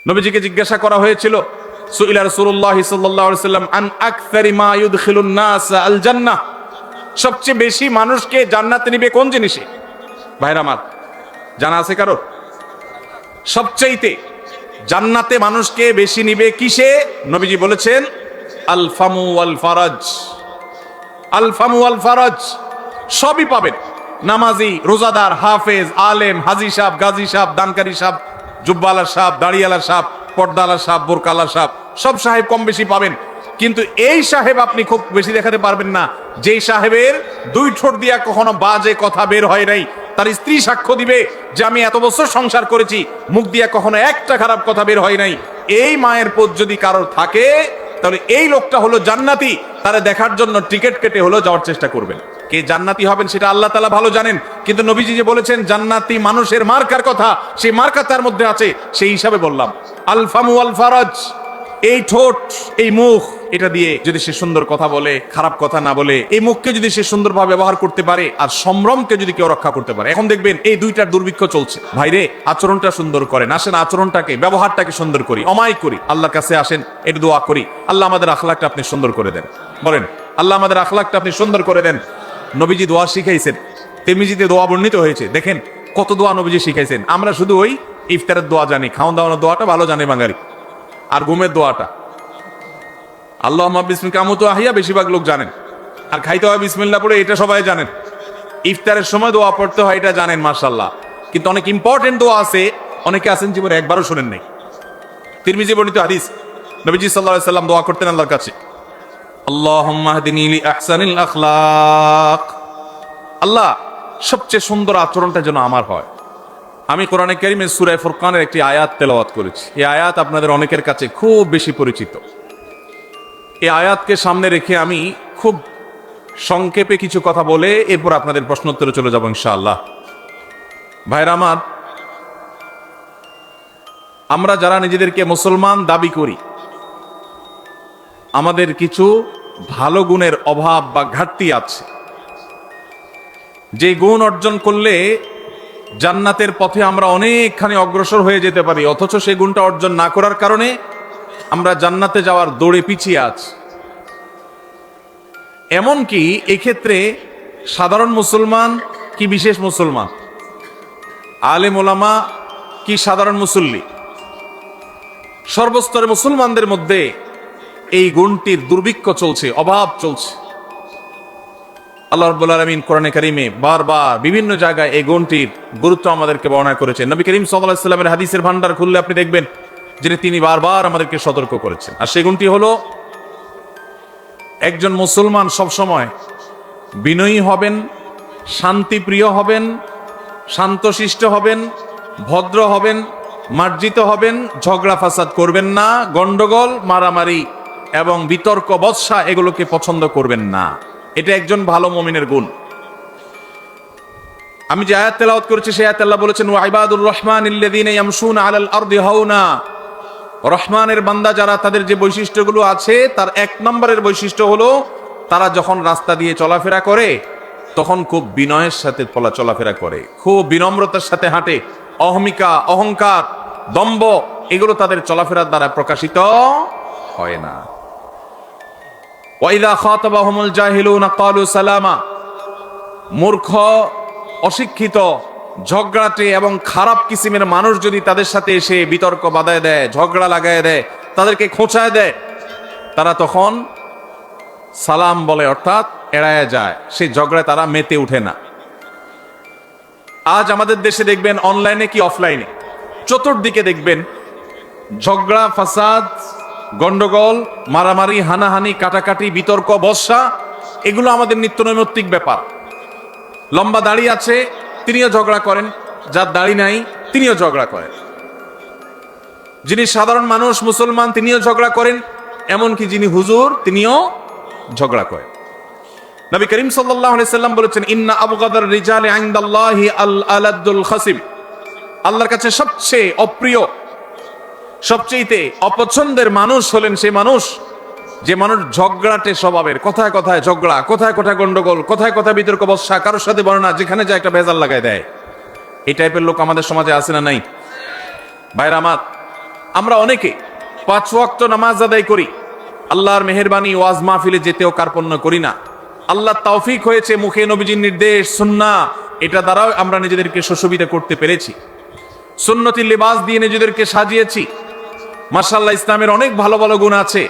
নবীজিকে জিজ্ঞাসা করা হয়েছিল, সুইলা রাসূলুল্লাহ সাল্লাল্লাহু আলাইহি ওয়াসাল্লাম আন আকসারি মা ইউদখিলুন নাস আল জান্নাহ, সবচেয়ে বেশি মানুষকে জান্নাতে নিবে কোন জিনিসে? ভাইরা আমার, জানা আছে কারো? সবচাইতে জান্নাতে মানুষকে বেশি নিবে কিসে? নবীজি বলেছেন আল ফামু ওয়াল ফারাজ। আল ফামু ওয়াল ফারাজ, সবই পাবেন। নামাজি, রোজাদার, হাফেজ, আলেম, হাজি সাহেব, গাজী সাহেব, দানকারী সাহেব, জুব্বালা সাহেব, দাড়িয়ালা সাহেব, পর্দালা সাহেব, বোরকালা সাহেব, সব সাহেব কম বেশি পাবেন। কিন্তু এই সাহেব আপনি খুব বেশি দেখাতে পারবেন না, যেই সাহেবের দুই ঠোঁট দিয়া কখনো বাজে কথা বের হয় নাই। তার স্ত্রী সাক্ষ্য দিবে যে আমি এত বছর সংসার করেছি, মুখ দিয়া কখনো একটা খারাপ কথা বের হয় নাই। এই মায়ের পথ যদি কারোর থাকে, তাহলে এই লোকটা হলো জান্নাতি। তারা দেখার জন্য টিকিট কেটে হলো যাওয়ার চেষ্টা করবেন। কে জান্নাতি হবেন সেটা আল্লাহ তাআলা ভালো জানেন, কিন্তু নবীজি যে বলেছেন জান্নাতি মানুষের মার্কার কথা, সেই মার্কা তার মধ্যে আছে, সেই হিসাবে বললাম। আল ফামু ওয়াল ফারাজ, এই ঠোঁট, এই মুখ, এটা দিয়ে যদি সে সুন্দর কথা বলে, খারাপ কথা না বলে, এই মুখকে যদি সে সুন্দরভাবে ব্যবহার করতে পারে, আর সম্ভ্রমকে যদি কেউ রক্ষা করতে পারে। এখন দেখবেন এই দুইটার দুর্ভিক্ষ চলছে। ভাইরে, আচরণটা সুন্দর করেন, আসেন আচরণটাকে, ব্যবহারটাকে সুন্দর করি, অমায়িক করি, আল্লাহর কাছে আসেন, একটু দোয়া করি, আল্লাহ আমাদের আখলাকটা আপনি সুন্দর করে দেন। বলেন, আল্লাহ আমাদের আখলাকটা আপনি সুন্দর করে দেন। নবীজি দোয়া শিখাইছেন, তিরমিজিতে দোয়া বর্ণিত হয়েছে। দেখেন কত দোয়া নবীজি শিখাইছেন। আমরা শুধু ওই ইফতারের দোয়া জানি, খাওয়া দাওয়ানোর দোয়াটা ভালো জানে বাঙালি, আর ঘুমের দোয়াটা আল্লাহুম্মা বিসমিকা আমুতু আহিয়া বেশিরভাগ লোক জানেন, আর খাইতে হয় বিসমিল্লাহ পড়ে, এটা সবাই জানেন। ইফতারের সময় দোয়া পড়তে হয়, এটা জানেন, মাশাআল্লাহ। কিন্তু অনেক ইম্পর্টেন্ট দোয়া আছে, অনেকে আছেন জীবনে একবারও শুনেন নাই। তিরমিজি বর্ণিত হাদিস, নবীজি সাল্লাল্লাহু আলাইহি সাল্লাম দোয়া করতেন আল্লাহর কাছে, আল্লাহুম্মা হদিনি লি আহসানিল আখলাক, আল্লাহ সবচেয়ে সুন্দর আচরণটা যেন আমার হয়। আমি কোরআনে কারীমের সূরা ফুরকানের একটি আয়াত তেলাওয়াত করেছি। এই আয়াত আপনাদের অনেকের কাছে খুব বেশি পরিচিত। এই আয়াতকে সামনে রেখে আমি খুব সংক্ষেপে কিছু কথা বলে এরপর আপনাদের প্রশ্নোত্তরে চলে যাব ইনশাআল্লাহ। ভাইরা আমার, আমরা যারা নিজেদেরকে মুসলমান দাবি করি, আমাদের কিছু ভালো গুণের অভাব বা ঘাটতি আছে, যে গুণ অর্জন করলে জান্নাতের পথে আমরা অনেকখানি অগ্রসর হয়ে যেতে পারি, অথচ সেই গুণটা অর্জন না করার কারণে আমরা জান্নাতে যাওয়ার দৌড়ে পিছিয়ে আছি। এমনকি এক্ষেত্রে সাধারণ মুসলমান কি বিশেষ মুসলমান, আলেম ওলামা কি সাধারণ মুসল্লি, সর্বস্তরের মুসলমানদের মধ্যে এই গুণটির দুর্ভিক্ষ চলছে, অভাব চলছে। আল্লাহ রাব্বুল আলামিন কোরআনে কারীমে বারবার বিভিন্ন জায়গায় এই গুণটির গুরুত্ব আমাদেরকে বর্ণনা করেছেন। নবী করিম সাল্লাল্লাহু আলাইহি সাল্লামের হাদিসের ভান্ডার খুললে আপনি দেখবেন যে তিনি বারবার আমাদেরকে সতর্ক করেছেন। আর সেই গুণটি হলো, একজন মুসলমান সবসময় বিনয়ী হবেন, শান্তিপ্রিয় হবেন, শান্তশিষ্ট হবেন, ভদ্র হবেন, মার্জিত হবেন, ঝগড়া ফাসাদ করবেন না, গন্ডগোল, মারামারি এবং বিতর্ক বৎসা এগুলোকে পছন্দ করবেন না। এটা একজন ভালো মুমিনের গুণ। আমি যে আয়াত তেলাওয়াত করেছি সেই আয়াতে আল্লাহ বলেছেন, ওয়া ইবাদুর রহমানিল্লাযীনা ইয়ামশুনা আলাল আরদি হাওনা, রহমানের বান্দা যারা, তাদের যে বৈশিষ্ট্যগুলো আছে তার এক নম্বরের বৈশিষ্ট্য হলো তারা যখন রাস্তা দিয়ে চলাফেরা করে তখন খুব বিনয়ের সাথে চলাফেরা করে, খুব বিনম্রতার সাথে হাঁটে। অহমিকা, অহংকার, দম্ভ এগুলো তাদের চলাফেরার দ্বারা প্রকাশিত হয় না। ওয়াইদা খাতাবাহুমুল জাহিলুনা ক্বালু সালামা, মূর্খ, অশিক্ষিত, ঝগড়াটে এবং খারাপ কিসিমের মানুষ যদি তাদের সাথে এসে বিতর্ক বাধায় দেয়, ঝগড়া লাগায় দেয়, তাদেরকে খোঁচায় দেয়, তারা তখন সালাম বলে, অর্থাৎ এড়ায় যায়, সেই ঝগড়ায় তারা মেতে উঠে না। আজ আমাদের দেশে দেখবেন, অনলাইনে কি অফলাইনে, চতুর্দিকে দেখবেন ঝগড়া, ফাসাদ, গন্ডগোল, মারামারি, হানাহানি, কাটাকাটি, বিতর্ক, বর্ষা, এগুলো আমাদের নিত্য নৈমিত্তিক ব্যাপার। লম্বা দাড়ি আছে তিনিও ঝগড়া করেন, যার দাড়ি নাই তিনিও ঝগড়া করেন, যিনি সাধারণ মানুষ মুসলমান তিনিও ঝগড়া করেন, এমনকি যিনি হুজুর তিনিও ঝগড়া করেন। নবী করিম সাল্লাল্লাহু আলাইহি সাল্লাম বলেছেন, ইন্না আবগাদার রিজালি ইনদাল্লাহি আল আলাদুল খাসিম, আল্লাহর কাছে সবচেয়ে অপ্রিয়, সবচেয়ে অপছন্দের মানুষ হলেন সেই মানুষ যে মানুষ ঝগড়াটে স্বভাবের, কথায় কথায় ঝগড়া, কথায় কথায় গন্ডগোল, কথায় কথায় বিতর্ক বর্ষা, কারোর সাথে বর্ণনা, যেখানে যায় একটা ভেজাল লাগায় দেয়। এই টাইপের লোক আমাদের সমাজে আছে না নাই? ভাইরা আমার, আমরা অনেকে 5 ওয়াক্ত নামাজ আদায় করি, আল্লাহর মেহেরবানি ওয়াজ মাহফিলে যেতেও কার্পণ্য করি না। আল্লাহর তৌফিক হয়েছে মুখে নবীজির নির্দেশ সুন্নাহ, এটা দ্বারাও আমরা নিজেদেরকে সুশোভিত করতে পেরেছি। সুন্নতি লিবাস দিয়ে নিজেদেরকে সাজিয়েছি। মাশাআল্লাহ, ইসলামের অনেক ভালো ভালো গুণ আছে,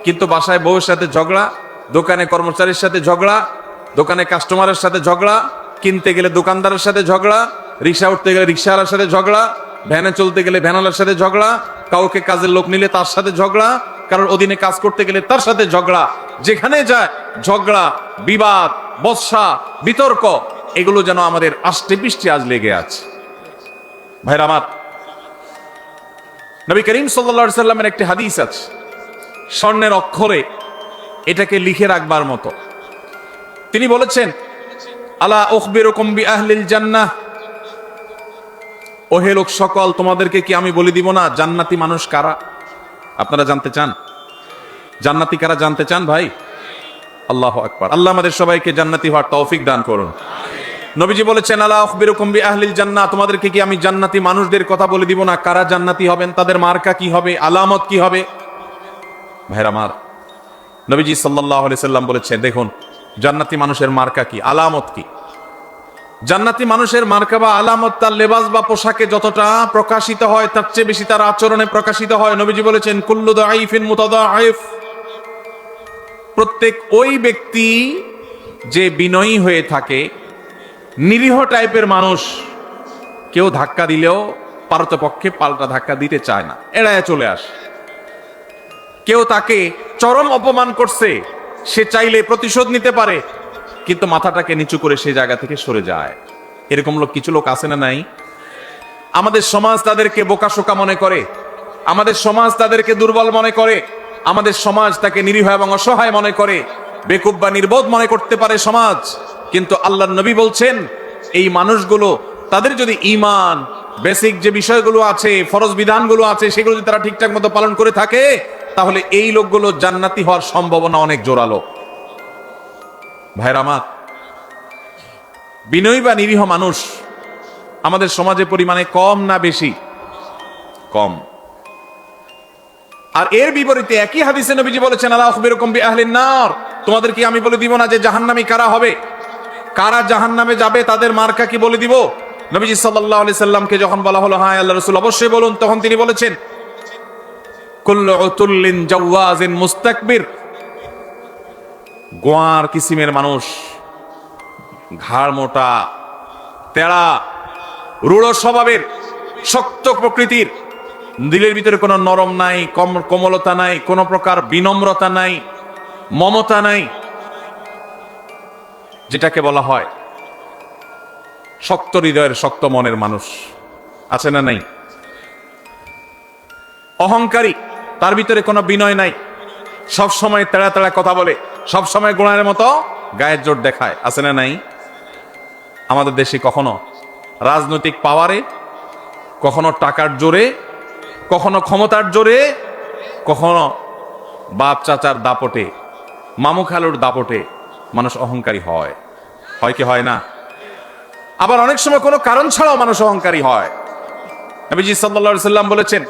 কিন্তু বাসায় বউয়ের সাথে ঝগড়া, দোকানে কর্মচারীর সাথে ঝগড়া, দোকানে কাস্টমারের সাথে ঝগড়া, কিনতে গেলে দোকানদারের সাথে ঝগড়া, রিক্সা উঠতে গেলে রিক্সাওয়ালার সাথে ঝগড়া, ভ্যানে চলতে গেলে ভ্যানওয়ালার সাথে ঝগড়া, কাউকে কাজের লোক নিলে তার সাথে ঝগড়া, কারোর অধীনে কাজ করতে গেলে তার সাথে ঝগড়া। যেখানে যায় ঝগড়া, বিবাদ, বর্ষা, বিতর্ক, এগুলো যেন আমাদের আষ্টে পৃষ্ঠে আজ লেগে আছে। ভাইরা আমার, নবী করিম সাল্লাল্লাহু আলাইহি সাল্লামের একটি হাদিস আছে, স্বর্ণের অক্ষরে এটাকে লিখে রাখবার মতো। তিনি বলেছেন, আলা উখবিরুকুম বিআহলিল জান্নাহ, ওহে লোক সকল, তোমাদেরকে কি আমি বলে দিব না জান্নাতি মানুষ কারা? আপনারা জানতে চান জান্নাতি কারা? জানতে চান ভাই? আল্লাহু আকবার। আল্লাহ আমাদের সবাইকে জান্নাতি হওয়ার তৌফিক দান করুন। নবীজি বলেছেন, আলা উখবিরুকুম বিআহলিল জান্নাহ, তোমাদেরকে কি আমি জান্নাতি মানুষদের কথা বলে দিব না? কারা জান্নাতি হবেন, তাদের মার্কা কি হবে, আলামত কি হবে? ভাইরা আমার, নবীজি সাল্লাল্লাহু আলাইহি সাল্লাম বলেছেন, দেখুন জান্নাতি মানুষের মার্কা কি, আলামত কি। জান্নাতি মানুষের মার্কা বা আলামত তার লেবাস বা পোশাকে যতটা প্রকাশিত হয়, তার চেয়ে বেশি তার আচরণে প্রকাশিত হয়। নবীজি বলেছেন, কুল্লু দাঈফিন মুতাদাঈফ, প্রত্যেক ওই ব্যক্তি যে বিনয়ী হয়ে থাকে, নিরীহ টাইপের মানুষ, কেউ ধাক্কা দিলেও পারতপক্ষে পাল্টা ধাক্কা দিতে চায় না, এড়ায় চলে আসে। কেউ তাকে চরম অপমান করছে, সে চাইলে প্রতিশোধ নিতে পারে, কিন্তু মাথাটাকে নিচু করে সে জায়গা থেকে সরে যায়। এরকম লোক, কিছু লোক আছে না নাই? আমাদের সমাজ তাদেরকে বোকাশোকা মনে করে, আমাদের সমাজ তাদেরকে দুর্বল মনে করে, আমাদের সমাজ তাকে নিরীহ এবং অসহায় মনে করে, বেকুব বা নির্বোধ মনে করতে পারে সমাজ। কিন্তু আল্লাহর নবী বলছেন, এই মানুষগুলো, তাদের যদি ঈমান, বেসিক যে বিষয়গুলো আছে, ফরজ বিধানগুলো আছে, সেগুলো যদি তারা ঠিকঠাক মতো পালন করে থাকে, তাহলে এই লোকগুলো জান্নাতি হওয়ার সম্ভাবনা অনেক জোরালো। ভাইরা আমার, বিনয়ী বা নিরীহ মানুষ আমাদের সমাজে পরিমাণে কম না বেশি? কম। আর এর বিপরীতে একই হাদিসে নবীজি বলেছেন, আলা উখবিরুকুম বিআহলিন নার, তোমাদের কি আমি বলে দিব না যে জাহান্নামী কারা হবে, কারা জাহান্নামে যাবে, তাদের মার্কা কি বলে দিব? নবীজি সাল্লাল্লাহু আলাইহি সাল্লামকে যখন বলা হলো, হ্যাঁ আল্লাহর রাসূল অবশ্যই বলুন, তখন তিনি বলেছেন, কুল্লু উতুল্লিন জাওয়াজিন মুস্তাকবির, গোয়ার কিসিমের মানুষ, ঘাড় মোটা, তেড়া, রূঢ় স্বভাবের, শক্ত প্রকৃতির, দিলের ভিতরে কোনো নরম নাই, কোমলতা নাই, কোনো প্রকার বিনম্রতা নাই, মমতা নাই, যেটাকে বলা হয় শক্ত হৃদয়ের, শক্ত মনের মানুষ আছে না নাই? অহংকারী, তার ভিতরে কোনো বিনয় নাই, সব সময় তেড়া তেড়া কথা বলে, সব সময় গোড়ার মতো গায়ের জোর দেখায়, আছে না নাই? আমাদের দেশে কখনো রাজনৈতিক পাওয়ারে, কখনো টাকার জোরে, কখনো ক্ষমতার জোরে, কখনো বাপ চাচার দাপটে, মামু খালুর দাপটে মানুষ অহংকারী হয়। হয় কি হয় না? আবার অনেক সময় কোনো কারণ ছাড়াও মানুষ অহংকারী হয়। নবীজি সাল্লাল্লাহু আলাইহি সাল্লাম বলেছেন,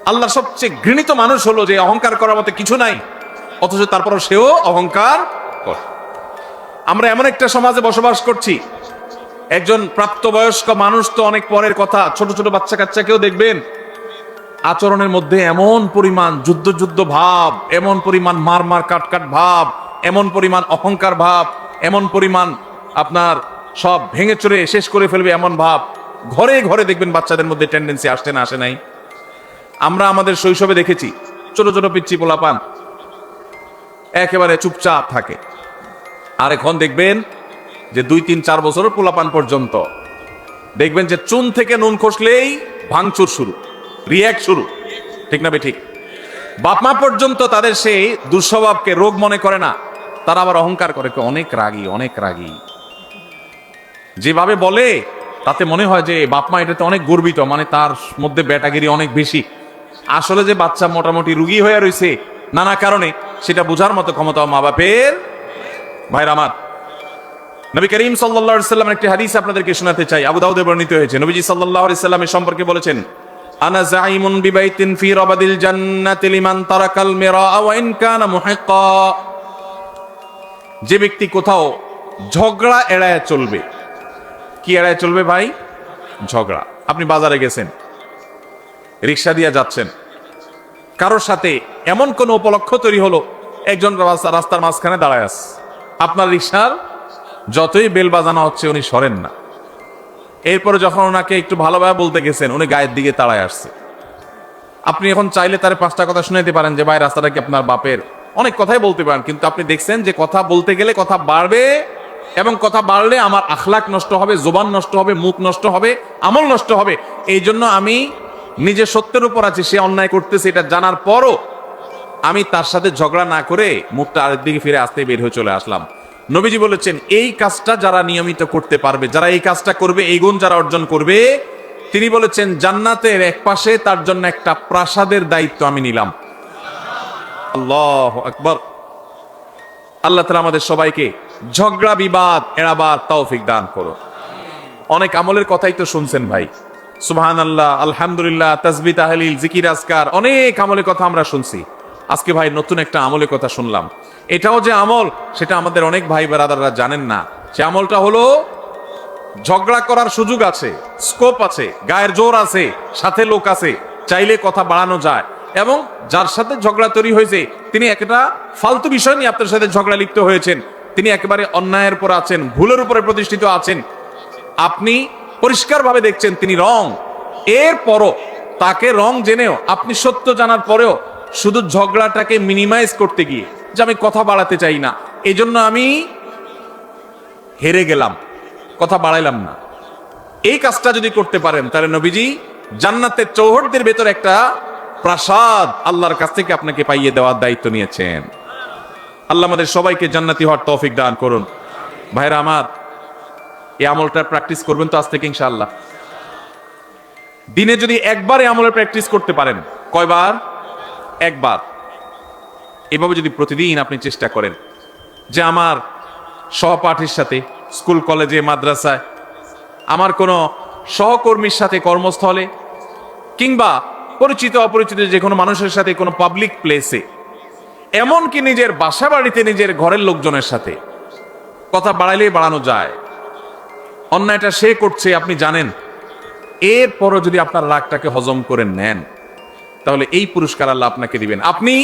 আল্লাহর সবচেয়ে ঘৃণিত মানুষ হলো যে অহংকার করার মতো কিছু নাই, অথচ তারপরও সেও অহংকার করে। আমরা এমন একটা সমাজে বসবাস করছি, একজন প্রাপ্তবয়স্ক মানুষ তো অনেক পরের কথা, ছোট ছোট বাচ্চা কাচ্চাকেও দেখবেন আচরণের মধ্যে এমন পরিমাণ যুদ্ধ যুদ্ধ ভাব, এমন পরিমাণ মার মার কাট কাট ভাব, এমন পরিমাণ অহংকার ভাব, এমন পরিমাণ আপনার সব ভেঙে চুরে শেষ করে ফেলবে এমন ভাব। ঘরে ঘরে দেখবেন বাচ্চাদের মধ্যে টেন্ডেন্সি আসছে না, আসে নাই? আমরা আমাদের শৈশবে দেখেছি ছোট ছোট পিচ্চি পোলাপান একেবারে চুপচাপ থাকে, আর এখন দেখবেন যে 2, 3, 4 বছরের পোলাপান পর্যন্ত দেখবেন যে চুন থেকে নুন খসলেই ভাঙচুর শুরু, রিয়াক্ট শুরু, ঠিক না ঠিক? বাপ মা পর্যন্ত তাদের সেই দুঃস্বভাবকে রোগ মনে করে না, তারা আবার অহংকার করে, অনেক রাগী, অনেক রাগী। যেভাবে বলে তাতে মনে হয় যে বাপ মা এটাতে অনেক গর্বিত, মানে তার মধ্যে ব্যাটাগিরি অনেক বেশি। আসলে যে বাচ্চা মোটামুটি রুগী হয়ে রয়েছে নানা কারণে, সেটা বোঝার মতো ক্ষমতা মা বাপের। ভাইরা আমার, নবী করিম সাল্লাল্লাহু আলাইহি সাল্লামের একটি হাদিস আপনাদেরকে শোনাতে চাই, আবু দাউদে বর্ণিত হয়েছে। নবীজি সাল্লাল্লাহু আলাইহি সাল্লামের সম্পর্কে বলেছেন, আনা যাইমুন বিবাইতিন ফি রাবাদিল জান্নাতি লিমান তারাকাল মিরা ওয়া ইন কানা মুহিক্কা। যে ব্যক্তি কোথাও ঝগড়া এড়ায় চলবে। কি এড়ায় চলবে ভাই? ঝগড়া। আপনি বাজারে গেছেন, রিক্সা দিয়ে যাচ্ছেন, কারোর সাথে এমন কোন উপলক্ষ তৈরি হলো, একজন রাস্তার মাঝখানে দাঁড়ায় আছে, আপনার রিক্সার যতই বেল বাজানো হচ্ছে উনি সরেন না। এরপরে যখন ওনাকে একটু ভালোভাবে বলতে গেছেন, উনি গায়ের দিকে তাড়ায় আসছে। আপনি এখন চাইলে তার 5টা কথা শুনাইতে পারেন যে ভাই রাস্তাটা কি আপনার বাপের, অনেক কথাই বলতে পারেন, কিন্তু আপনি দেখছেন যে কথা বলতে গেলে কথা বাড়বে, এবং কথা বাড়লে আমার আখলাক নষ্ট হবে, জবান নষ্ট হবে, মুখ নষ্ট হবে, আমল নষ্ট হবে। এই জন্য আমি নিজে সত্যের উপর আছি, সে অন্যায় করতেছে এটা জানার পরও আমি তার সাথে ঝগড়া না করে মুখটা আরেক দিকে ফিরে আসতে বের হয়ে চলে আসলাম। নবীজি বলেছেন এই কাজটা যারা নিয়মিত করতে পারবে, যারা এই কাজটা করবে, এই গুণ যারা অর্জন করবে, তিনি বলেছেন জান্নাতের এক পাশে তার জন্য একটা প্রাসাদের দায়িত্ব আমি নিলাম। আল্লাহু আকবার। আল্লাহ তাআলা আমাদের সবাইকে ঝগড়া বিবাদ এড়াবার তৌফিক দান করুন। অনেক আমলের কথাই তো শুনছেন ভাই, সুবহানাল্লাহ, আলহামদুলিল্লাহ, তাসবিহ, তাহলিল, জিকির, আজকার, অনেক আমলের কথা আমরা শুনছি। আজকে ভাই নতুন একটা আমলের কথা শুনলাম। এটাও যে আমল সেটা আমাদের অনেক ভাই ব্রাদাররা জানেন না। সে আমলটা হলো ঝগড়া করার সুযোগ আছে, স্কোপ আছে, গায়ের জোর আছে, সাথে লোক আছে, চাইলে কথা বাড়ানো যায়, এবং যার সাথে ঝগড়া তৈরি হয়েছে তিনি একটা ফালতু বিষয় নিয়ে আপনার সাথে ঝগড়া লিপ্ত হয়েছেন, তিনি একেবারে অন্যায়ের উপর আছেন, ভুলের উপরে প্রতিষ্ঠিত আছেন, আপনি পরিষ্কারভাবে দেখছেন তিনি রং, এরপরও তাকে রং জেনেও আপনি সত্য জানার পরেও শুধু ঝগড়াটাকে মিনিমাইজ করতে গিয়ে যে আমি কথা বাড়াতে চাই না, এই জন্য আমি হেরে গেলাম, কথা বাড়াইলাম না, এই কাজটা যদি করতে পারেন তাহলে নবীজি জান্নাতের চৌহদ্দির ভেতর একটা প্রাসাদ আল্লাহর কাছ থেকে আপনাকে পাইয়ে দেওয়ার দায়িত্ব নিয়েছেন। আল্লাহ আমাদের সবাইকে জান্নাতি হওয়ার তৌফিক দান করুন। ভাইরা আমার, এই আমলটা প্র্যাকটিস করবেন তো আজ থেকে ইনশাআল্লাহ। দিনে যদি একবার এই আমলের প্র্যাকটিস করতে পারেন, কয়বার? একবার। এভাবে যদি প্রতিদিন আপনি চেষ্টা করেন যে আমার সহপাঠীর সাথে, স্কুল কলেজে মাদ্রাসায়, আমার কোনো সহকর্মীর সাথে কর্মস্থলে, কিংবা পরিচিত অপরিচিত যে কোনো মানুষের সাথে, কোনো পাবলিক প্লেসে, এমনকি নিজের বাসা বাড়িতে নিজের ঘরের লোকজনের সাথে কথা বাড়াইলেই বাড়ানো যায়। অন্যায়টা সে করছে আপনি জানেন, এরপরও যদি আপনার রাগটাকে হজম করে নেন তাহলে এই পুরস্কার আল্লাহ আপনাকে দিবেন। আপনি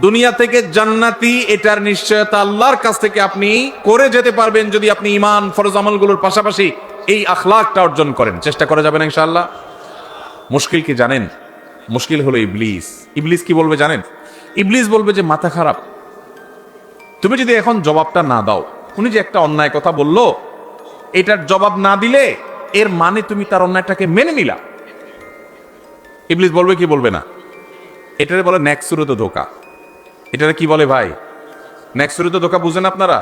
দুনিয়া থেকে জান্নাতি, এটার নিশ্চয়তা আল্লাহর কাছ থেকে আপনি করে যেতে পারবেন যদি আপনি ঈমান, ফরজ আমলগুলোর পাশাপাশি এই আখলাকটা অর্জন করেন। চেষ্টা করা যাবে না ইনশাআল্লাহ। মুশকিল কি জানেন? মুশকিল হলো ইবলিস। ইবলিস কি বলবে জানেন? ইবলিস বলবে যে মাথা খারাপ, তুমি যদি এখন জবাবটা না দাও, উনি যে একটা অন্যায় কথা বললো এটার জবাব না দিলে এর মানে তুমি তার অন্যায়টাকে মেনে নিলা। ইবলিস বলবে কি বলবে না? এটারে বলে নেক্সুরত ধোকা। এটারে কি বলে ভাই? নেক্সুরত ধোকা। বুঝেন আপনারা?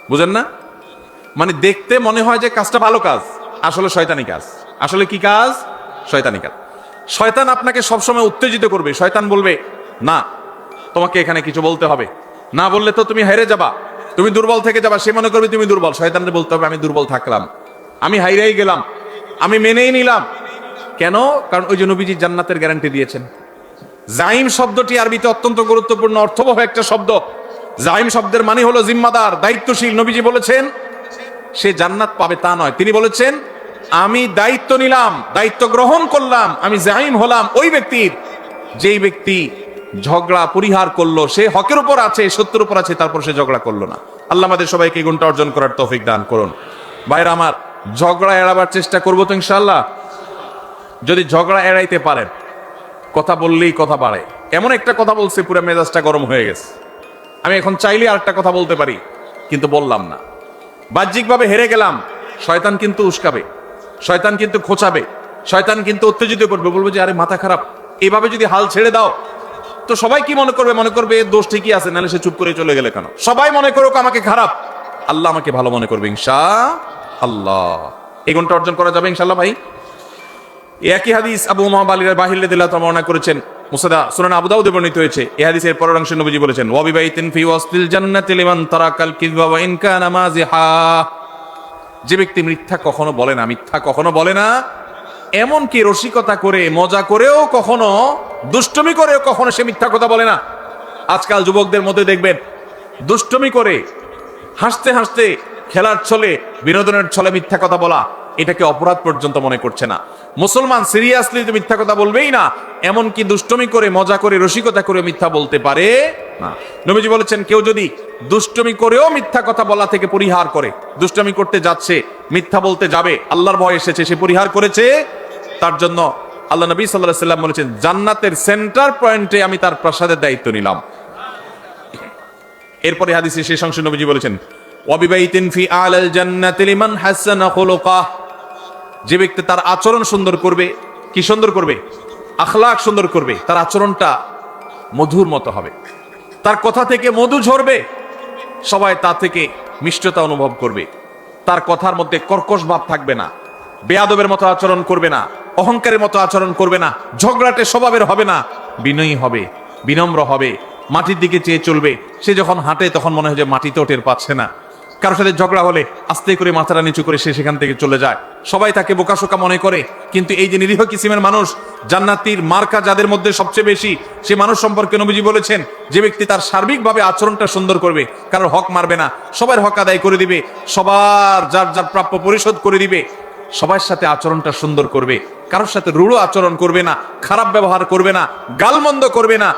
বুঝেন না? মানে দেখতে মনে হয় যে কাজটা ভালো কাজ, আসলে শয়তানি কাজ। আসলে কি কাজ? শয়তানি কাজ। শয়তান আপনাকে সবসময় উত্তেজিত করবে। শয়তান বলবে না, তোমাকে এখানে কিছু বলতে হবে, না বললে তো তুমি হেরে যাবা, তুমি দুর্বল থেকে যাবা। সে মনে করবে তুমি দুর্বল, শয়তানকে বলতে হবে আমি দুর্বল থাকলাম, আমি হাইরাই গেলাম, আমি মেনেই নিলাম। কেন? কারণ ওই যে নবীজি জান্নাতের গ্যারান্টি দিয়েছেন। জাইম শব্দটি আরবিতে অত্যন্ত গুরুত্বপূর্ণ অর্থবহ একটা শব্দ। জাইম শব্দের মানে হলো জিম্মাদার, দায়িত্বশীল। নবীজি বলেছেন সে জান্নাত পাবে তা নয়, তিনি বলেছেন আমি দায়িত্ব নিলাম, দায়িত্ব গ্রহণ করলাম, আমি জাইম হলাম ওই ব্যক্তির যেই ব্যক্তি ঝগড়া পরিহার করলো, সে হকের উপর আছে, সত্যের উপর আছে, তারপর সে ঝগড়া করলো না। আল্লাহ আমাদের সবাইকে এই গুণটা অর্জন করার তৌফিক দান করুন। ভাইরা আমার, ঝগড়া এড়াবার চেষ্টা করবো তো ইনশাআল্লাহ। যদি ঝগড়া এড়াইতে পারেন, কথা বললেই কথা বাড়ে, এমন একটা কথা বলছে পুরো মেজাজটা গরম হয়ে গেছে, আমি এখন চাইলে আরেকটা কথা বলতে পারি কিন্তু বললাম না, বাহ্যিকভাবে হেরে গেলাম। শয়তান কিন্তু উস্কাবে, শয়তান কিন্তু খোঁচাবে, শয়তান কিন্তু উত্তেজিত করবে, বলবে যে আরে মাথা খারাপ, এইভাবে যদি হাল ছেড়ে দাও তো সবাই কি মনে করবে? মনে করবে এর দোষ ঠিকই আছে, নাহলে সে চুপ করে চলে গেলে কেন? সবাই মনে করুক আমাকে খারাপ, আল্লাহ আমাকে ভালো মনে করবে ইনশাআল্লাহ। এই গুণটা অর্জন করা যাবে ইনশাআল্লাহ। ভাই, একই হাদিস আবু উমামা বাহির রাদিয়াল্লাহু তাআলা বর্ণনা করেছেন, মুসনাদ সুনান আবু দাউদে বর্ণিত হয়েছে। এই হাদিসের পরের অংশে নবীজি বলেছেন ওয়া বিবাইতিন ফি ওয়াসতিল জান্নাতি লিমান তারাকাল কিযবা ওয়া ইন কানা মাযিহা। যে ব্যক্তি মিথ্যা কখনো বলে না, মিথ্যা কখনো বলে না, এমনকি রসিকতা করে মজা করেও কখনো, দুষ্টমি করেও কখনো সে মিথ্যা কথা বলে না। আজকাল যুবকদের মধ্যে দেখবেন দুষ্টমি করে হাসতে হাসতে, খেলার ছলে, বিনোদনের ছলে মিথ্যা কথা বলা, এটাকে অপরাধ পর্যন্ত মনে করছে না। মুসলমান সিরিয়াসলি তো মিথ্যা কথা বলবেই না, এমনকি দুষ্টমি করে, মজা করে, রসিকতা করে মিথ্যা বলতে পারে না। নবীজি বলেছেন, কেউ যদি দুষ্টমি করেও মিথ্যা কথা বলা থেকে পরিহার করে, দুষ্টমি করতে যাচ্ছে, মিথ্যা বলতে যাবে, আল্লাহর ভয় এসেছে, সে পরিহার করেছে, তার জন্য আল্লাহ নবী সাল্লাল্লাহু আলাইহি ওয়াসাল্লাম বলেছেন, জান্নাতের সেন্টার পয়েন্টে আমি তার প্রাসাদের দায়িত্ব নিলাম। এরপরে হাদিসে শেষ অংশে নবীজি বলেছেন, ওয়াবিবাইতিন ফি আলাল জান্নাতি লিমান হাসানা খুলুকা, যে ব্যক্তি তার আচরণ সুন্দর করবে, কি সুন্দর করবে? আখলাক সুন্দর করবে, তার আচরণটা মধুর মতো হবে, তার কথা থেকে মধু ঝরবে, সবাই তা থেকে মিষ্টতা অনুভব করবে, তার কথার মধ্যে কর্কশ ভাব থাকবে না, বেয়াদবের মতো আচরণ করবে না, অহংকারের মতো আচরণ করবে না, ঝগড়াটে স্বভাবের হবে না, বিনয়ী হবে, বিনম্র হবে, মাটির দিকে চেয়ে চলবে। সে যখন হাঁটে তখন মনে হয় যে মাটিতেও টের পাচ্ছে না। কারোর সাথে ঝগড়া হলে আস্তে করে মাথাটা নিচু করে সে সেখান থেকে চলে যায়। সবাই তাকে বোকাশোকা মনে করে, কিন্তু এই যে নিরীহ কিসিমের মানুষ, জান্নাতীর মার্কা যাদের মধ্যে সবচেয়ে বেশি, সে মানুষ সম্পর্কে নবীজি বলেছেন, যে ব্যক্তি তার সার্বিকভাবে আচরণটা সুন্দর করবে, কারোর হক মারবে না, সবার হক আদায় করে দিবে, সবার যার যার প্রাপ্য পরিশোধ করে দিবে, সবার সাথে আচরণটা সুন্দর করবে, কারোর সাথে রূঢ় আচরণ করবে না, খারাপ ব্যবহার করবে না, গালমন্দ করবে না,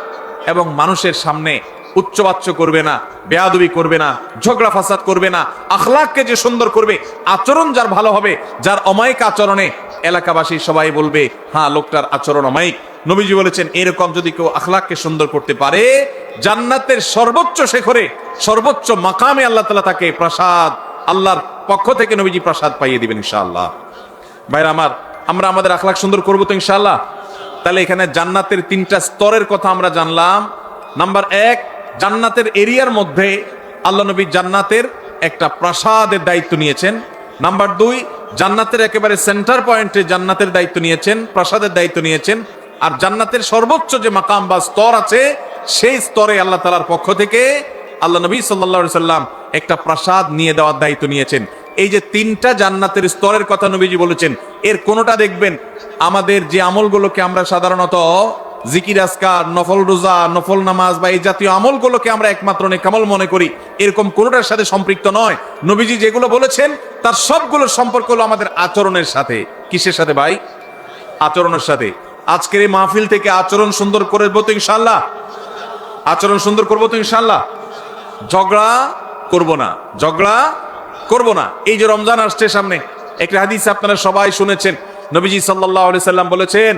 এবং মানুষের সামনে উচ্চবাচ্য করবে না, বেয়াদবি করবে না, ঝগড়া ফাসাদ করবে না, আখলাককে যে সুন্দর করবে, আচরণ যার ভালো হবে, যার অমায়িক আচরণে এলাকাবাসী সবাই বলবে, হ্যাঁ লোকটার আচরণ অমায়িক। নবীজি বলেছেন, এরকম যদি কেউ আখলাককে সুন্দর করতে পারে, জান্নাতের সর্বোচ্চ শিখরে, সর্বোচ্চ মাকামে আল্লাহ তাআলা তাকে প্রাসাদ, আল্লাহর পক্ষ থেকে নবীজি প্রাসাদ পাইয়ে দিবেন ইনশাআল্লাহ। ভাইরা আমার, আমরা আমাদের আখলাক সুন্দর করবো তো ইনশাআল্লাহ। তাহলে এখানে জান্নাতের 3টা স্তরের কথা আমরা জানলাম। নাম্বার 1, জান্নাতের এরিয়ার মধ্যে আল্লাহ নবী জান্নাতের একটা প্রাসাদের দায়িত্ব নিয়েছেন। নাম্বার 2, জান্নাতের একেবারে সেন্টার পয়েন্টে জান্নাতের দায়িত্ব নিয়েছেন, প্রাসাদের দায়িত্ব নিয়েছেন। আর জান্নাতের সর্বোচ্চ যে মাকাম বা স্তর আছে, সেই স্তরে আল্লাহ তাআলার পক্ষ থেকে আল্লাহ নবী সাল্লাল্লাহু আলাইহি সাল্লাম একটা প্রাসাদ নিয়ে দেওয়ার দায়িত্ব নিয়েছেন। এই যে 3টা জান্নাতের স্তরের কথা নবীজি বলেছেন, এর কোনোটা দেখবেন আমাদের যে আমলগুলোকে আমরা সাধারণত জিকির আজকার, নফল রোজা, নফল নামাজ বা এই জাতীয় আমলগুলোকে আমরা একমাত্র নেকামল মনে করি, এরকম কোনোটার সাথে সম্পৃক্ত নয়। নবীজি যেগুলো বলেছেন তার সবগুলোর সম্পর্ক হলো আমাদের আচরণের সাথে। কিসের সাথে ভাই? আচরণের সাথে। আজকের এই মাহফিল থেকে আচরণ সুন্দর করবো তো ইনশাআল্লাহ, আচরণ সুন্দর করবো তো ইনশাআল্লাহ। ঝগড়া করব না, ঝগড়া করব না। এই যে রমজান আসছে সামনে, একটা হাদিস আপনারা সবাই শুনেছেন, নবীজি সাল্লাল্লাহু আলাইহি সাল্লাম বলেছেন,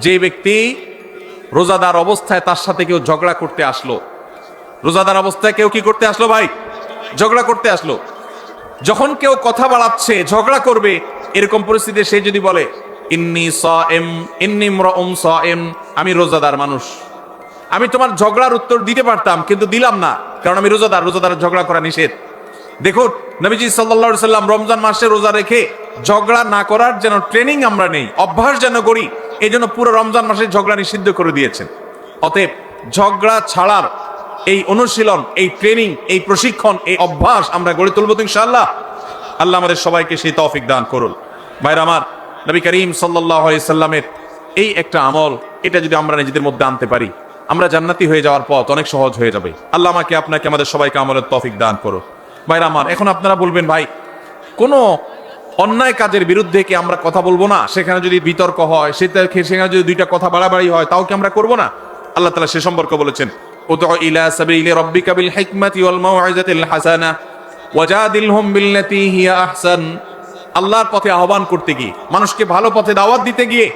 যে ব্যক্তি রোজাদার অবস্থায় তার সাথে কেউ ঝগড়া করতে আসলো, রোজাদার অবস্থায় কেউ কি করতে আসলো ভাই? ঝগড়া করতে আসলো। যখন কেউ কথা বাড়াচ্ছে, ঝগড়া করবে, এরকম পরিস্থিতিতে সে যদি বলে, ইন্নী সাইম, ইন্নী ইমরাউন সাইম, আমি রোজাদার মানুষ, আমি তোমার ঝগড়ার উত্তর দিতে পারতাম কিন্তু দিলাম না, কারণ আমি রোজাদার, রোজাদার ঝগড়া করা নিষেধ। দেখুন নবীজি সাল্লাল্লাহু আলাইহি সাল্লাম রমজান মাসে রোজা রেখে ঝগড়া না করার যেন ট্রেনিং আমরা নেই, অভ্যাস যেন করি, এই জন্য পুরো রমজান মাসে ঝগড়া নিষিদ্ধ করে দিয়েছেন। অতএব ঝগড়া ছাড়ার এই অনুশীলন, এই ট্রেনিং, এই প্রশিক্ষণ, এই অভ্যাস আমরা গড়ে তুলবো তো ইনশাআল্লাহ। আল্লাহ আমাদের সবাইকে সেই তৌফিক দান করুন। ভাইরা আমার, নবী করিম সাল্লাল্লাহু আলাইহি সাল্লামের এই একটা আমল, এটা যদি আমরা নিজেদের মধ্যে আনতে পারি, আমরা জান্নাতি হয়ে যাওয়ার পথ অনেক সহজ হয়ে যাবে। আল্লাহ আমাকে, আপনাকে, আমাদের সবাইকে আমলের তৌফিক দান করো। ভাইরা আমার, এখন আপনারা বলবেন, ভাই কোনো অন্যায় কাজের বিরুদ্ধে কি আমরা কথা বলবো না? সেখানে যদি বিতর্ক হয়, সেখানে যদি 2টা কথা বাড়াবাড়ি হয়, তাও কি আমরা করবো না? আল্লাহ তাআলা সে সম্পর্কে বলেছেন, উদউ ইলা সাবিলি রাব্বিকা বিল হিকমাতি ওয়াল মাউইযাতিল হাসানা ওয়াজাদিলহুম বিল্লাতী হিয়া আহসান। আল্লাহর পথে আহ্বান করতে গিয়ে, মানুষকে ভালো পথে দাওয়াত দিতে গিয়ে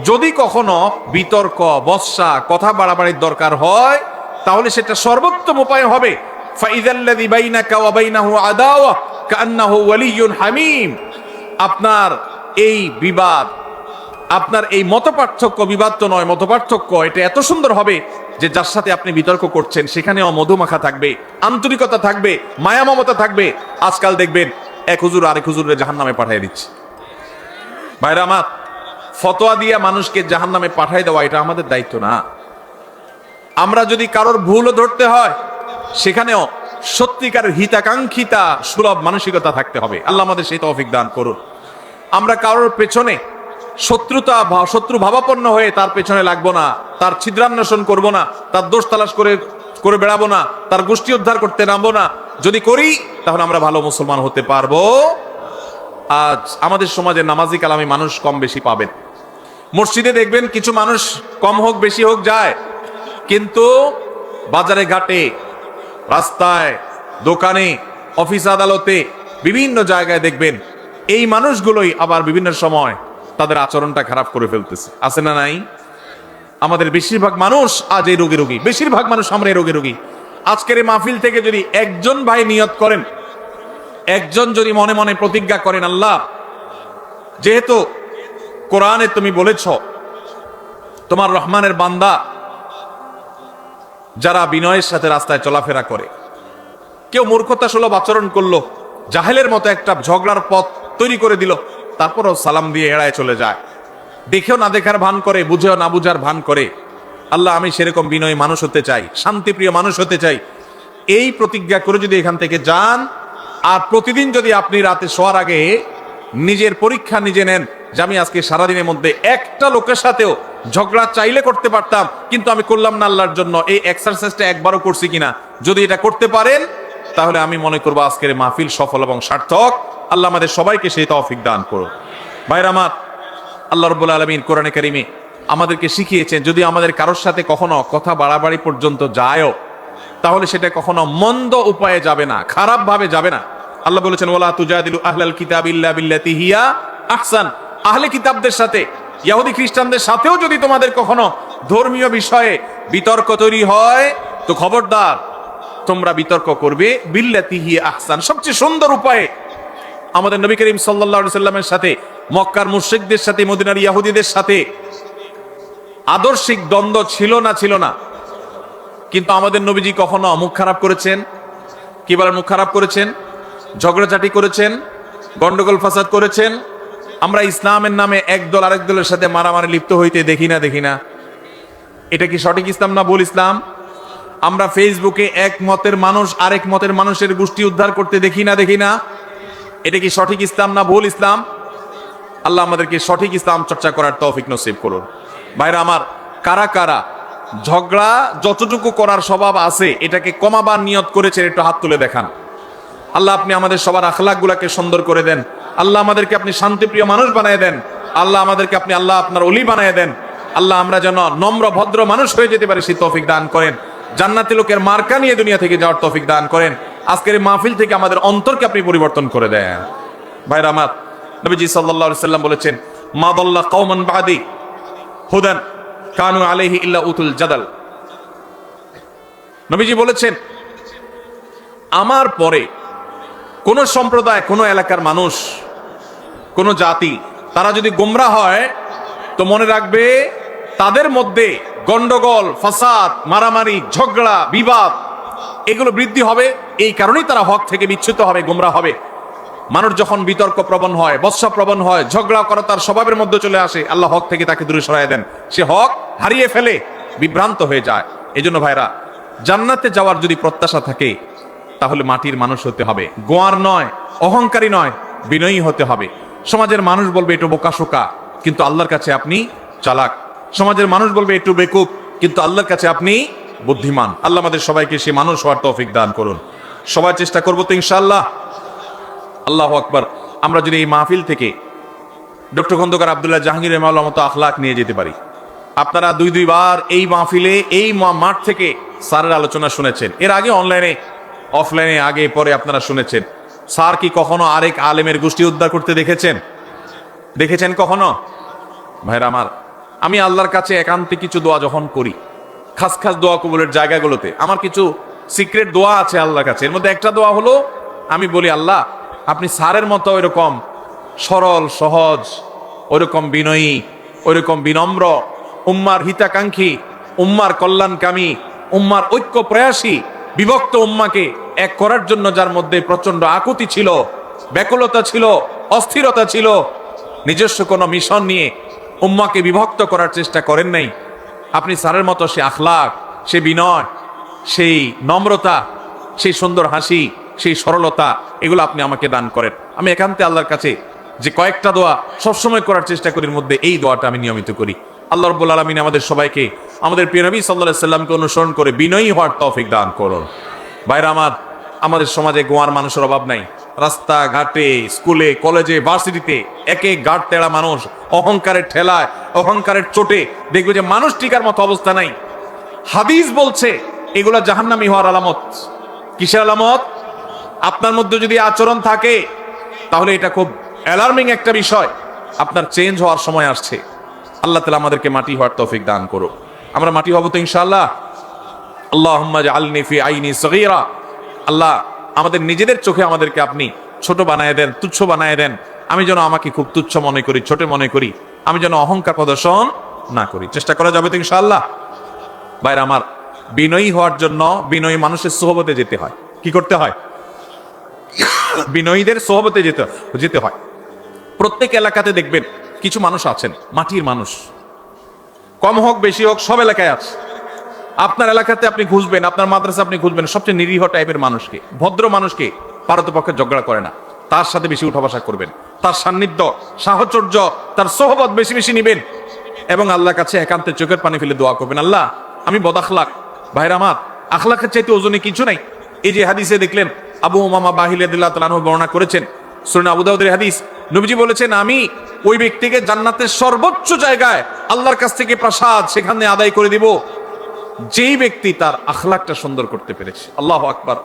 যদি কখনো বিতর্ক, বর্ষা, কথা বাড়াবাড়ির দরকার হয়, তাহলে সেটা সর্বোত্তম উপায় হবে ফাইযাল্লাযী বাইনাকা ওয়া বাইনাহু আদাওয়া কাআন্নাহু ওয়ালিয়্যুন হামীম। আপনার এই বিবাদ, আপনার এই মতপার্থক্য, বিবাদ তো নয়, মতপার্থক্য, এটা এত সুন্দর হবে যে যার সাথে আপনি বিতর্ক করছেন সেখানেও মধুমাখা থাকবে, আন্তরিকতা থাকবে, মায়া মমতা থাকবে। আজকাল দেখবেন এক হুজুর আরেক হুজুরের জাহান্নামে পাঠিয়ে দিচ্ছে। ভাইরা আমার, ফতোয়া দিয়া মানুষকে জাহান্নামে পাঠিয়ে দেওয়া এটা আমাদের দায়িত্ব না। আমরা যদি কারোর ভুলও ধরতে হয়, সেখানেও সত্যিকারের হিতাকাঙ্ক্ষিতা সুলভ মানসিকতা থাকতে হবে। আল্লাহ আমাদের সেই তৌফিক দান করুন। আমরা কারোর পেছনে শত্রু ভাবাপন্ন হয়ে তার পেছনে লাগবো না, তার ছিদ্রান্বেষণ করব না, তার দোষ তালাশ করে বেড়াবো না, তার গোষ্ঠী উদ্ধার করতে নামবো না। যদি করি তাহলে আমরা ভালো মুসলমান হতে পারবো। আজ আমাদের সমাজে নামাজি কালামি মানুষ কম বেশি পাবেন। মসজিদে দেখবেন কিছু মানুষ কম হোক বেশি হোক যায়, কিন্তু বাজারে ঘাটে, রাস্তায়, দোকানে, অফিস আদালতে, বিভিন্ন জায়গায় দেখবেন এই মানুষগুলোই আবার বিভিন্ন সময় তাদের আচরণটা খারাপ করে ফেলতেছে। আছে না নাই? আমাদের বেশিরভাগ মানুষ আজ এই রোগী, বেশিরভাগ মানুষ আমরা এই রোগী। আজকের এই মাহফিল থেকে যদি একজন ভাই নিয়ত করেন, একজন যদি মনে মনে প্রতিজ্ঞা করেন, আল্লাহ যেহেতু কোরআনে তুমি বলেছ তোমার রহমানের বান্দা যারা বিনয়ের সাথে রাস্তায় চলাফেরা করে, কেউ মূর্খতা সুলভ আচরণ করলো, জাহেলের মতো একটা ঝগড়ার পথ তৈরি করে দিল, তারপরও সালাম দিয়ে এড়ায় চলে যায়, দেখেও না দেখার ভান করে, বুঝেও না বুঝার ভান করে। আল্লাহ আমি সেরকম বিনয়ী মানুষ হতে চাই, শান্তিপ্রিয় মানুষ হতে চাই। এই প্রতিজ্ঞা করে যদি এখান থেকে যান, আর প্রতিদিন যদি আপনি রাতে শোয়ার আগে নিজের পরীক্ষা নিজে নেন যে আমি আজকে সারাদিনের মধ্যে একটা লোকের সাথেও ঝগড়া চাইলে করতে পারতাম, কিন্তু আমি করলাম না আল্লাহর জন্য, এই এক্সারসাইজটা একবারও করছি কিনা, যদি এটা করতে পারেন তাহলে আমি মনে করবো আজকের মাহফিল সফল এবং সার্থক। আল্লাহ আমাদের সবাইকে সেই তৌফিক দান করুন। ভাইরা আমার, আল্লাহ রাব্বুল আলামিন কোরআনে কারিমে আমাদেরকে শিখিয়েছেন যদি আমাদের কারোর সাথে কখনো কথা বাড়াবাড়ি পর্যন্ত যায়ও, তাহলে সেটা কখনো মন্দ উপায়ে যাবে না, খারাপ ভাবে যাবে না। আল্লাহ বলেছেন ওয়ালা তুজাদিলু আহলাল কিতাবি ইল্লা বিল্লাতি হিয়া আহসান। আহলে কিতাবদের সাথে, ইহুদি খ্রিস্টানদের সাথেও যদি তোমাদের কখনো ধর্মীয় বিষয়ে বিতর্ক তৈরি হয়, তো খবরদার তোমরা বিতর্ক করবে বিল্লাতি হিয়া আহসান, সবচেয়ে সুন্দর উপায়ে। আমাদের নবী করিম সাল্লাল্লাহু আলাইহি সাল্লামের সাথে মক্কার মুশরিকদের সাথে, মদিনার ইহুদিদের সাথে আদর্শিক দ্বন্দ্ব ছিল না, কিন্তু আমাদের নবীজি কখনো মুখ খারাপ করেছেন? কি বলেন? মুখ খারাপ করেছেন, ঝগড়াঝাটি করেছেন, গন্ডগোল ফাসাদ করেছেন। আমরা ইসলামের নামে এক দল আরেক দলের সাথে মারামারি লিপ্ত হইতে দেখি না। এটা কি সঠিক ইসলাম না ভুল ইসলাম? আমরা ফেসবুকে এক মতের মানুষ আরেক মতের মানুষের গোষ্ঠী উদ্ধার করতে দেখি না। এটা কি সঠিক ইসলাম না ভুল ইসলাম? আল্লাহ আমাদেরকে সঠিক ইসলাম চর্চা করার তৌফিক নসিব করুন। ভাইরা আমার, কারা কারা ঝগড়া যতটুকু করার স্বভাব আছে এটাকে কমাবার নিয়ত করেছেন একটু হাত তুলে দেখান। আল্লাহ আপনি আমাদের সবার আখলাকগুলোকে সুন্দর করে দেন। আল্লাহ আমাদেরকে আপনি শান্তিপ্রিয় মানুষ বানিয়ে দেন। আল্লাহ আমাদেরকে আপনি আল্লাহ আপনার ওলি বানিয়ে দেন। আল্লাহ আমরা যেন নম্র ভদ্র মানুষ হয়ে যেতে পারি সেই তৌফিক দান করেন। জান্নাতি লোকের মার্কা নিয়ে দুনিয়া থেকে যাওয়ার তৌফিক দান করেন। আজকের এই মাহফিল থেকে আমাদের অন্তরকে আপনি পরিবর্তন করে দেন। ভাইরা আমার, নবীজি সাল্লাল্লাহু আলাইহি সাল্লাম বলেছেন মা দাল্লা কওমান বাদি হুদান কানু আলাইহি ইল্লা উতুল জাদাল। নবীজি বলেছেন আমার পরে কোন সম্প্রদায়, কোন এলাকার মানুষ, কোন জাতি তারা যদি গোমরা হয় তো মনে রাখবে তাদের মধ্যে গন্ডগোল, ফাসাদ, মারামারি, ঝগড়া, বিবাদ এগুলো বৃদ্ধি হবে। এই কারণেই তারা হক থেকে বিচ্যুত হবে, গোমরা হবে। মানুষ যখন বিতর্ক প্রবণ হয়, বৎসা প্রবণ হয়, ঝগড়া করা তার স্বভাবের মধ্যে চলে আসে, আল্লাহ হক থেকে তাকে দূরে সরায় দেন। সে হক হারিয়ে ফেলে, বিভ্রান্ত হয়ে যায়। এই জন্য ভাইরা, জান্নাতে যাওয়ার যদি প্রত্যাশা থাকে তাহলে মাটির মানুষ হতে হবে, গোয়ার নয়, অহংকারী নয়, বিনয়ী হতে হবে। সমাজের মানুষ বলবে একটু বোকাশোকা, কিন্তু আল্লাহর কাছে আপনি চালাক। সমাজের মানুষ বলবে একটু বেকুব, কিন্তু আল্লাহর কাছে আপনি বুদ্ধিমান। আল্লাহ আমাদের সবাইকে সে মানুষ হওয়ার তৌফিক দান করুন। সবাই চেষ্টা করবো তো ইনশাআল্লাহ। আল্লাহু আকবার। আমরা যদি এই মাহফিল থেকে ডক্টর খন্দকার আব্দুল্লাহ জাহাঙ্গীর রহমাতুল্লাহ মতো আখলাক নিয়ে যেতে পারি। আপনারা দুইবার এই মাহফিলে, এই মাঠ থেকে স্যারের আলোচনা শুনেছেন। এর আগে অনলাইনে, অফলাইনে, আগে পরে আপনারা শুনেছেন। স্যার কি কখনো আরেক আলেমের গোষ্ঠী উদ্ধার করতে দেখেছেন কখনো? ভাইরা আমার, আমি আল্লাহর কাছে একান্তে কিছু দোয়া যখন করি, খাস দোয়া কবুলের জায়গাগুলোতে আমার কিছু সিক্রেট দোয়া আছে আল্লাহর কাছে। এর মধ্যে একটা দোয়া হলো, আমি বলি আল্লাহ আপনি স্যারের মতো ওইরকম সরল সহজ, ওইরকম বিনয়ী, ওইরকম বিনম্র, উম্মার হিতাকাঙ্ক্ষী, উম্মার কল্যাণকামী, উম্মার ঐক্য প্রয়াসী, বিভক্ত উম্মাকে এক করার জন্য যার মধ্যে প্রচন্ড আকুতি ছিল, ব্যাকুলতা ছিল, অস্থিরতা ছিল, নিজস্ব কোনো মিশন নিয়ে উম্মাকে বিভক্ত করার চেষ্টা করেন নাই। আপনি স্যারের মতো সে আখলাক, সে বিনয়, সেই নম্রতা, সেই সুন্দর হাসি, সেই সরলতা, এগুলো আপনি আমাকে দান করেন। আমি একান্তে আল্লাহর কাছে যে কয়েকটা দোয়া সবসময় করার চেষ্টা করি, এর মধ্যে এই দোয়াটা আমি নিয়মিত করি। আল্লাহ রাব্বুল আলামিন আমাদের সবাইকে আমাদের প্রিয় নবী সাল্লাল্লাহু আলাইহি সাল্লামকে অনুসরণ করে বিনয়ী হওয়ার তৌফিক দান করুন। ভাইরা আমার, আমাদের সমাজে গোয়ার মানুষের অভাব নাই। রাস্তাঘাটে, স্কুলে, কলেজে, ভার্সিটিতে এক এক গাড় তেড়া মানুষ, অহংকারের ঠেলায়, অহংকারের চোটে দেখবে যে মানুষ টিকার মতো অবস্থা নাই। হাদিস বলছে এগুলা জাহান্নামী হওয়ার আলামত। কিসের আলামত? আপনার মধ্যে যদি আচরণ থাকে তাহলে এটা খুব অ্যালার্মিং একটা বিষয়, আপনার চেঞ্জ হওয়ার সময় আসছে। আল্লাহ তাআলা আমাদেরকে মাটি হওয়ার তৌফিক দান করুক। আমরা মাটি হব তো ইনশাআল্লাহ। আল্লাহুম্মা জাআলনি ফি আইনি সগীরা। আল্লাহ, আমাদের নিজেদের চোখে আমাদেরকে আপনি ছোট বানায় দেন, তুচ্ছ বানায় দেন। আমি যেন আমাকে খুব তুচ্ছ মনে করি, ছোট মনে করি। আমি যেন অহংকার প্রদর্শন না করি। চেষ্টা করা যাবে তো ইনশাআল্লাহ। ভাইরা আমার, বিনয়ী হওয়ার জন্য বিনয়ী মানুষের সোহবতে যেতে হয়। কি করতে হয়? বিনয়ীদের সোহবতে যেতে হয়। প্রত্যেক এলাকাতে দেখবেন কিছু মানুষ আছেন মাটির মানুষ, কম হোক বেশি হোক সব এলাকায় আছে। আপনার এলাকাতে আপনি খুঁজবেন, আপনার মাদ্রাসা আপনি খুঁজবেন, সবচেয়ে নিরীহ টাইপের মানুষকে, ভদ্র মানুষকে, পারতপক্ষে ঝগড়া করে না, তার সাথে বেশি উঠা বসা করবেন, তার সান্নিধ্য, সাহচর্য, তার সোহবত বেশি বেশি নিবেন এবং আল্লাহর কাছে একান্তে চোখের পানি ফেলে দোয়া করবেন, আল্লাহ আমি বদাখলাক। ভাইরা আমার, আখলাকের চাইতে ওজনে কিছু নাই। এই যে হাদিসে দেখলেন আবু উমামা বাহিলী রাদিয়াল্লাহু তাআলা আনহু বর্ণনা করেছেন, সুনান আবু দাউদের হাদিস, নবীজি বলেছেন আমি ওই ব্যক্তিকে জান্নাতের সর্বোচ্চ জায়গায় আল্লাহর কাছ থেকে প্রসাদ সেখানে আদায় করে দিব যেই ব্যক্তি তার আখলাকটা সুন্দর করতে পেরেছে। আল্লাহু আকবার।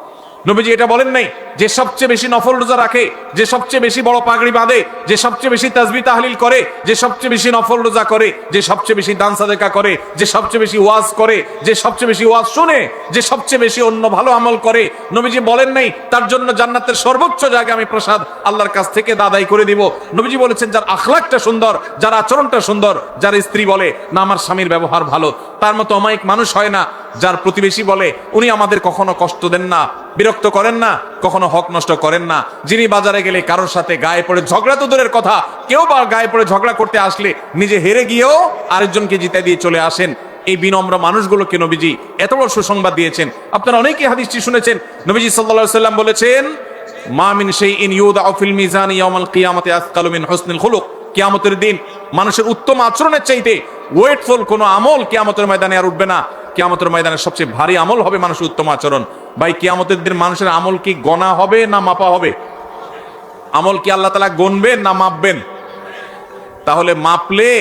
নবীজি এটা বলেন নাই যে সবচেয়ে বেশি নফল রোজা রাখে, যে সবচেয়ে বেশি বড় পাগড়ি বাঁধে, যে সবচেয়ে বেশি তাসবিহ তাহলিল করে, যে সবচেয়ে বেশি নফল রোজা করে, যে সবচেয়ে বেশি দান সাদেকা করে, যে সবচেয়ে বেশি ওয়াজ করে, যে সবচেয়ে বেশি ওয়াজ শুনে, যে সবচেয়ে বেশি অন্য ভালো আমল করে। নবীজি বলেন নাই তার জন্য জান্নাতের সর্বোচ্চ জায়গায় আমি প্রসাদ আল্লাহর কাছ থেকে আদায় করে দিব। নবীজি বলেছেন যার আখলাকটা সুন্দর, যার আচরণটা সুন্দর, যার স্ত্রী বলে না আমার স্বামীর ব্যবহার ভালো, তার মতো অমায়িক মানুষ হয় না। যার প্রতিবেশী বলে উনি আমাদের কখনো কষ্ট দেন না, বিরক্ত করেন না, কখনো হক নষ্ট করেন না। যিনি বাজারে গেলে কারোর সাথে গায়ে পড়ে ঝগড়া তো দূরের কথা, কেউ বা গায়ে পড়ে ঝগড়া করতে আসলে নিজে হেরে গিয়েও আরেকজনকে জিতে দিয়ে চলে আসেন। এই বিনম্র মানুষগুলোকে নবীজি এত বড় সুসংবাদ দিয়েছেন। আপনারা অনেকেই হাদিসটি শুনেছেন। নবীজি সাল্লাল্লাহু আলাইহি সাল্লাম বলেছেন মা মিন শাইইন ইউদাউ ফিল মিজানি ইয়াউমাল কিয়ামাতি আসকালু মিন হুসনিল খুলুক। কিয়ামতের দিন মানুষের উত্তম আচরণের চাইতে ওয়েটফুল কোনো আমল কিয়ামতের ময়দানে আর উঠবে না। কিয়ামতের ময়দানে সবচেয়ে ভারী আমল হবে মানুষের উত্তম আচরণ। ভাই, কিয়ামতের দিন মানুষের আমল কি গণা হবে না মাপা হবে? আমল কি আল্লাহ তাআলা গণবেন না মাপবেন? তাহলে মাপলে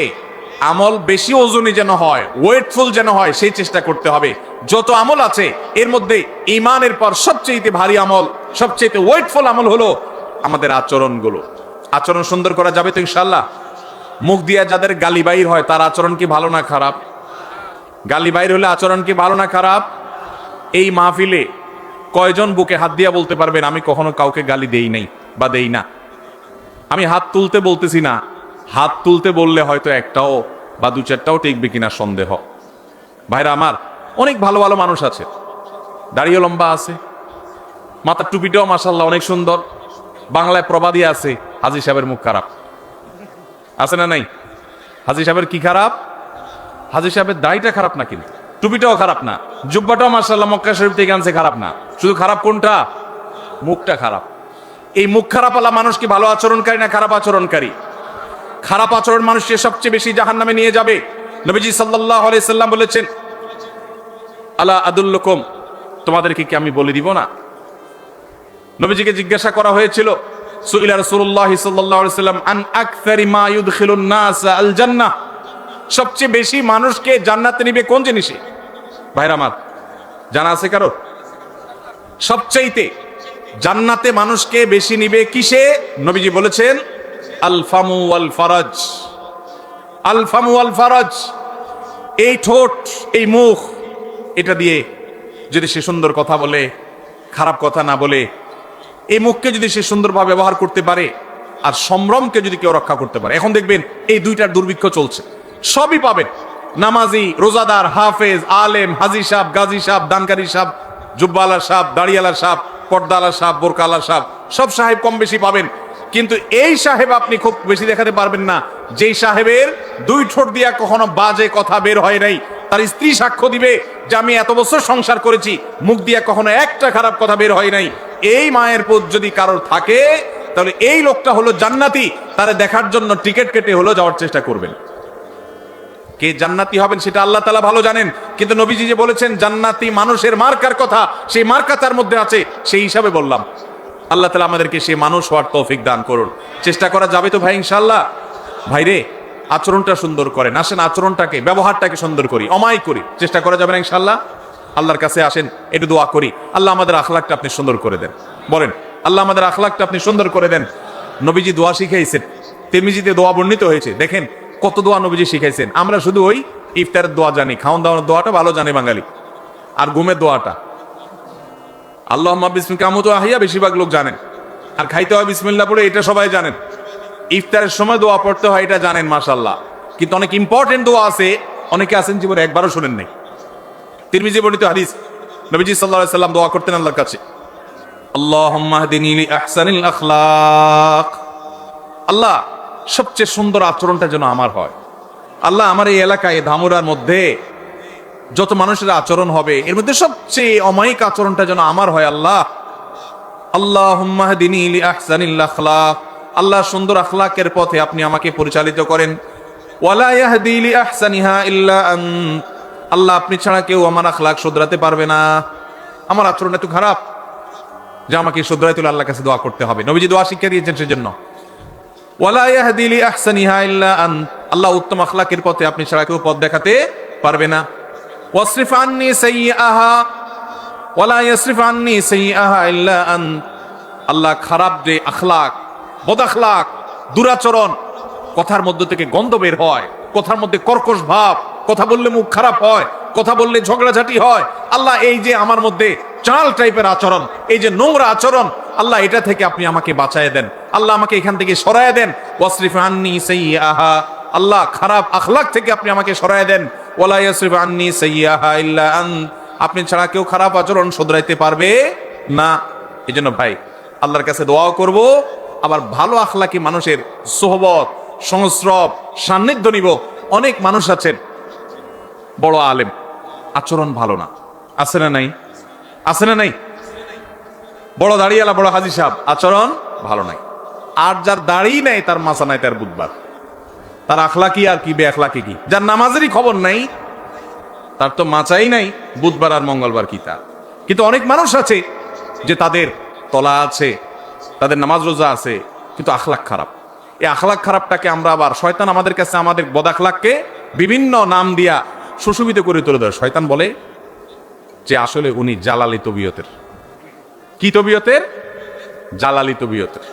আমল বেশি ওজনই যেন হয়, ওয়েটফুল যেন হয়, সেই চেষ্টা করতে হবে। যত আমল আছে এর মধ্যে ঈমানের পর সবচেয়ে ভারী আমল, সবচেয়ে ওয়েটফুল আমল হলো আমাদের আচরণগুলো। আচরণ সুন্দর করা যাবে তো ইনশাআল্লাহ। মুখ দিয়া যাদের গালি বাইর হয় তার আচরণ কি ভালো না খারাপ? গালি বাইর হলে আচরণ কি ভালো না খারাপ? এই মাহফিলে কয়জন বুকে হাত দিয়া বলতে পারবেন আমি কখনো কাউকে গালি দেই নাই বা দেই না? আমি হাত তুলতে বলতেছি না, হাত তুলতে বললে হয়তো একটাও বা দু চারটাও টিকবে কিনা সন্দেহ। ভাইরা আমার, অনেক ভালো ভালো মানুষ আছে, দাড়িও লম্বা আছে, মাথার টুপিটাও মাশাআল্লাহ অনেক সুন্দর। বাংলায় প্রবাদী আছে হাজী সাহেবের মুখ খারাপ, আছে না নাই? হাজী সাহেবের কি খারাপ? হাজী সাহেবের দাড়িটা খারাপ না, কিন্তু টুপিটাও খারাপ না, জুব্বাটাও মাশাআল্লাহ মক্কা শরীফ থেকে আনছে, খারাপ না। শুধু খারাপ কোনটা? মুখটা খারাপ। এই মুখ খারাপ আলা মানুষ কি ভালো আচরণকারী না খারাপ আচরণকারী? খারাপ আচরণ মানুষকে সবচেয়ে বেশি জাহান্নামে নিয়ে যাবে। নবীজি সাল্লাল্লাহু আলাইহি সাল্লাম বলেছেন আলা আদুল্লুকুম, তোমাদেরকে কি আমি বলে দিব না? নবীজিকে জিজ্ঞাসা করা হয়েছিল সুইলা রাসূলুল্লাহ সাল্লাল্লাহু আলাইহি সাল্লাম আন আকসারি মা ইউদখিলুন নাস আল জান্নাহ, সবচেয়ে বেশি মানুষকে জান্নাতে নিবে কোন জিনিসে? ভাইরা আমার, জানা আছে কারো? সবচাইতে জান্নাতে মানুষকে বেশি নিবে কিসে? নবীজি বলেছেন আল ফামু ওয়াল ফারাজ। আল ফামু ওয়াল ফারাজ, এই ঠোঁট, এই মুখ, এটা দিয়ে যদি সে সুন্দর কথা বলে, খারাপ কথা না বলে, এই মুখকে যদি সে সুন্দরভাবে ব্যবহার করতে পারে আর সম্ভ্রমকে যদি কেউ রক্ষা করতে পারে। এখন দেখবেন এই দুইটার দুর্ভিক্ষ চলছে, সবই পাবেন। নামাজি, রোজাদার, হাফেজ, আলেম, হাজি সাহেব, গাজী সাহেব, দানকারী সাহেব, জুব্বালা সাহেব, দাড়িয়ালা সাহেব, পর্দালা সাহেব, বোরকালা সাহেব, সব সাহেব কম বেশি পাবেন। কিন্তু এই সাহেব আপনি খুব বেশি দেখাতে পারবেন না যেই সাহেবের দুই ঠোঁট দিয়া কখনো বাজে কথা বের হয় নাই। তার স্ত্রী সাক্ষ্য দিবে যে আমি এত বছর সংসার করেছি, মুখ দিয়া কখনো একটা খারাপ কথা বের হয় নাই। এই মায়ের পুত যদি কারোর থাকে তাহলে এই লোকটা হলো জান্নাতি, তারে দেখার জন্য টিকিট কেটে হলো যাওয়ার চেষ্টা করবেন। কে জান্নাতি হবেন সেটা আল্লাহ তাআলা ভালো জানেন, কিন্তু নবীজি যে বলেছেন জান্নাতি মানুষের মার্কার কথা, সেই মার্কা তার মধ্যে আছে, সেই হিসাবে বললাম। আল্লাহ তাআলা আমাদেরকে সেই মানুষ হওয়ার তৌফিক দান করুন। চেষ্টা করা যাবে তো ভাই ইনশাআল্লাহ? ভাইরে, আচরণটা সুন্দর করেন, আসেন আচরণটাকে, ব্যবহারটাকে সুন্দর করি, অমায়িক করি। চেষ্টা করা যাবে না ইনশাআল্লাহ? আল্লাহর কাছে আসেন, একটু দোয়া করি, আল্লাহ আমাদের আখলাকটা আপনি সুন্দর করে দেন। বলেন, আল্লাহ আমাদের আখলাকটা আপনি সুন্দর করে দেন। নবীজি দোয়া শিখাইছেন, তিরমিজিতে দোয়া বর্ণিত হয়েছে, দেখেন কত দোয়া নবীজি শিখাইছেন। আমরা শুধু ওই ইফতারের দোয়া জানি, খাওয়ান দাওয়ার দোয়াটা ভালো জানি বাঙালি, আর ঘুমের দোয়াটা আল্লাহুম্মা বিসমিকা আমুতু ওয়া আহইয়া বেশিরভাগ লোক জানেন, আর খাইতে হয় বিসমিল্লাহ পড়ে, এটা সবাই জানেন। ইফতারের সময় দোয়া পড়তে হয়, এটা জানেন মাশাআল্লাহ। কিন্তু অনেক ইম্পর্টেন্ট দোয়া আছে, অনেকে আছেন জীবনে একবারও শুনেন নাই। তিরমিজি বর্ণিত হাদিস, নবীজি সাল্লাল্লাহু আলাইহি সাল্লাম দোয়া করতেন আল্লাহর কাছে, আল্লাহুম্মা হদিনি লি আহসানিল আখলাক। আল্লাহ, সবচেয়ে সুন্দর আচরণটা যেন আমার হয়। আল্লাহ, আমার এই এলাকায় ধামুরার মধ্যে যত মানুষের আচরণ হবে, এর মধ্যে সবচেয়ে অমায়িক আচরণটা যেন আমার হয়। আল্লাহ, আল্লাহুম্মা হদিনি লি আহসানিল আখলাক। আল্লাহ, সুন্দর আখলাকের পথে আপনি আমাকে পরিচালিত করেন। ওয়ালা ইয়াহদি লি আহসানিহা ইল্লা আন্ত। আল্লাহ, আপনি ছাড়া কেউ আমার আখলাক শুধরাতে পারবে না। আমার আচরণ এত খারাপ যে আমাকে শুধরাই তুলে আল্লাহর কাছে দোয়া করতে হবে। নবীজি দোয়া শিক্ষা দিয়েছেন সেজন্য। ওয়ালা ইয়াহদি লি আহসানিহা ইল্লা আন্ত। আল্লাহ, উত্তম আখলাকের পথে আপনি ছাড়া কেউ পথ দেখাতে পারবে না। ওয়াসরিফ আন্নি সাইয়্যাহা ওয়ালা ইয়াসরিফ আন্নি সাইয়্যাহা ইল্লা আন্ত। আল্লাহ, খারাপ যে আখলাক, বদ আখলাক, দুরাচরণ, কথার মধ্য থেকে গন্ধ বের হয়, কথার মধ্যে কর্কশ ভাব, কথা বললে মুখ খারাপ হয়, কথা বললে ঝগড়াঝাটি হয়। আল্লাহ, এই যে আমার মধ্যে চাল টাইপের আচরণ, এই যে নোংরা আচরণ, আল্লাহ এটা থেকে আপনি আমাকে বাঁচায় দেন। আল্লাহ, আমাকে এখান থেকে সরায় দেন। ওয়াসরিফ আন্নি সাইয়্যাহা। আল্লাহ, খারাপ আখলাক থেকে আপনি আমাকে সরায় দেন। ওয়ালা ইয়াসরিফ আন্নি সাইয়্যাহা ইল্লা আন্ত। আপনি ছাড়া কেউ খারাপ আচরণ শুধরাইতে পারবে না। এজন্য ভাই, আল্লাহর কাছে দোয়াও করব, আবার ভালো আখলাকি মানুষের সোহবত, সংস্রব, সান্নিধ্য নিব। অনেক মানুষ আছেন বড় আলেম, আচরণ ভালো না, আছে না নাই? আছে না নাই? বড় দাড়িওয়ালা, বড় হাজী সাহেব, আচরণ ভালো নাই। আর যার দাড়ি নাই, তার মাথা নাই, তার বুধবার, তার আখলাকি আর কি বে আখলাকি কি। যার নামাজেরই খবর নাই, তার তো মাচাই নাই, বুধবার আর মঙ্গলবার কি তার। কিন্তু অনেক মানুষ আছে যে তাদের তলা আছে, তাদের নামাজ রোজা আছে, কিন্তু আখলাক খারাপ। এই আখলাক খারাপটাকে আমরা আবার, শয়তান আমাদের কাছে আমাদের বদ আখলাককে বিভিন্ন নাম দিয়া সুশোভিত করে তুলে দেয়। শয়তান বলে যে আসলে উনি জালালি তবিয়তের। কি তবিয়তের? জালালি তবিয়তের।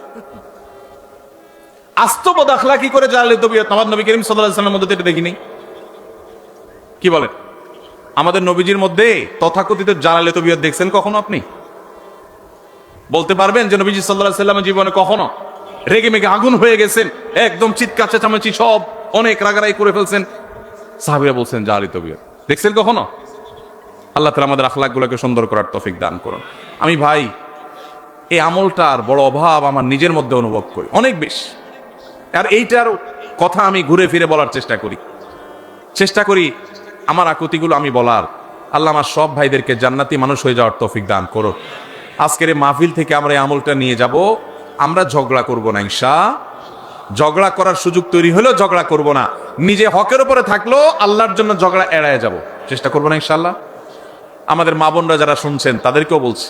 আস্ত বদ আখলাকি করে জালালি তবিয়ত আমার নবী করিম সাল্লাল্লাহু আলাইহি ওয়াসাল্লামের মধ্যে এটা দেখিনি। কি বলেন? আমাদের নবীজির মধ্যে তথাকথিত জালালি তবিয়ত দেখছেন কখনো আপনি? বলতে পারবেন যে নবীজি সাল্লাল্লাহু আলাইহি ওয়াসাল্লামের জীবনে কখনো রেগে মেগে আগুন হয়ে গেছেন, একদম চিৎকার চেঁচামেচি সব অনেক রাগারাগি করে ফেলছেন, সাহাবীরা বলছেন জালালি তবিয়ত দেখছেন কখনো? আল্লাহ তাআলা আমাদের আখলাকগুলোকে সুন্দর করার তৌফিক দান করুন। আমি ভাই, এই আমলটার বড় অভাব আমার নিজের মধ্যে অনুভব করি অনেক বেশি। আর এইটার কথা আমি ঘুরে ফিরে বলার চেষ্টা করি আমার আকুতিগুলো আমি বলার। আল্লাহ আমার সব ভাইদেরকে জান্নাতি মানুষ হয়ে যাওয়ার তৌফিক দান করুন। আজকের এই মাহফিল থেকে আমরা এই আমলটা নিয়ে যাব। আমরা ঝগড়া করব না ইনশাআল্লাহ। ঝগড়া করার সুযোগ তৈরি হলেও ঝগড়া করব না। নিজে হকের উপরে থাকলো আল্লাহর জন্য ঝগড়া এড়ায় যাব, চেষ্টা করব না ইনশাআল্লাহ। আমাদের মা বোনরা যারা শুনছেন তাদেরকেও বলছি,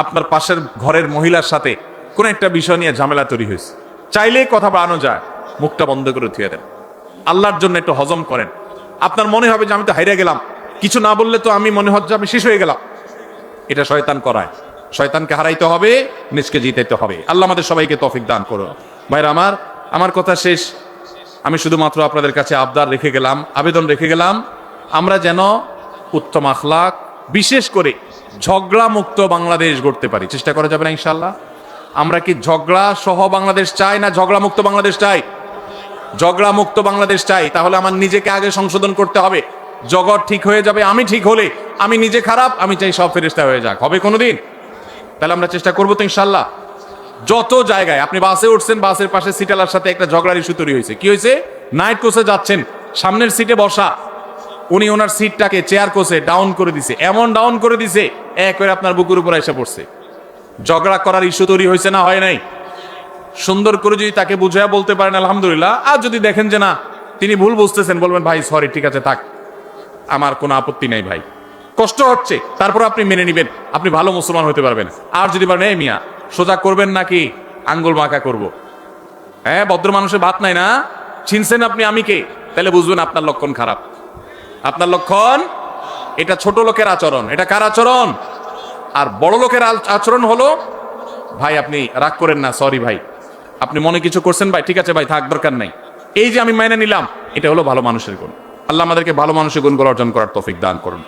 আপনার পাশের ঘরের মহিলার সাথে কোন একটা বিষয় নিয়ে ঝামেলা তৈরি হয়েছে, চাইলেই কথা বাড়ানো যায়, মুখটা বন্ধ করে থুয়ে দেন। আল্লাহর জন্য একটু হজম করেন। আপনার মনে হবে যে আমি তো হাইরে গেলাম, কিছু না বললে তো আমি মনে হচ্ছে আমি শেষ হয়ে গেলাম। এটা শয়তান করায়। শয়তানকে হারাইতে হবে, নিজকে জিতাইতে হবে। আল্লাহ আমাদের সবাইকে তৌফিক দান করুন। ভাইরা আমার কথা শেষ। আমি শুধুমাত্র আপনাদের কাছে আবদার রেখে গেলাম, আবেদন রেখে গেলাম, আমরা যেন উত্তম আখলাক, বিশেষ করে ঝগড়া মুক্ত বাংলাদেশ গড়তে পারি। চেষ্টা করা যাবে না ইনশাআল্লাহ? আমরা কি ঝগড়া সহ বাংলাদেশ চাই না ঝগড়া মুক্ত বাংলাদেশ চাই? ঝগড়া মুক্ত বাংলাদেশ চাই। তাহলে আমার নিজেকে আগে সংশোধন করতে হবে। জগৎ ঠিক হয়ে যাবে আমি ঠিক হলে। আমি নিজে খারাপ, আমি চাই সব ফেরেশতা হয়ে যাক। হবে কোনোদিন? তাহলে আমরা চেষ্টা করবো তো ইনশাআল্লাহ। যত জায়গায় আপনি বাসে উঠছেন, বাসের পাশে সিটালার সাথে একটা ঝগড়ার ইস্যু তৈরি হয়েছে। কি হয়েছে? নাইট কোচে যাচ্ছেন, সামনের সিটে বসা, উনি ওনার সিটটাকে চেয়ার কোচে ডাউন করে দিছে, এমন ডাউন করে দিছে এক করে আপনার বুকের উপর এসে পড়ছে। ঝগড়া করার ইস্যু তৈরি হয়েছে না হয় নাই? সুন্দর করে যদি তাকে বুঝাইয়া বলতে পারেন আলহামদুলিল্লাহ, আর যদি দেখেন যে না তিনি ভুল বুঝতেছেন, বলবেন ভাই সরি, ঠিক আছে থাক, আমার কোনো আপত্তি নাই ভাই, কষ্ট হচ্ছে, তারপর আপনি মেনে নিবেন, আপনি ভালো মুসলমান হতে পারবেন। আর যদি বলেন এই মিয়া সোজা করবেন নাকি আঙ্গুল মাখা করব, হ্যাঁ ভদ্র মানুষের ভাত নাই না, চিনছেন আপনি আমি কে, তাহলে বুঝবেন আপনার লক্ষণ খারাপ। আপনার লক্ষণ, এটা ছোট লোকের আচরণ। এটা কার আচরণ? আর বড় লোকের আচরণ হলো ভাই আপনি রাগ করেন না, সরি ভাই, আপনি মনে কিছু করছেন ভাই, ঠিক আছে ভাই থাক, দরকার নাই, এই যে আমি মেনে নিলাম, এটা হলো ভালো মানুষের গুণ। আল্লাহ আমাদেরকে ভালো মানুষের গুণগুলো অর্জন করার তৌফিক দান করুন।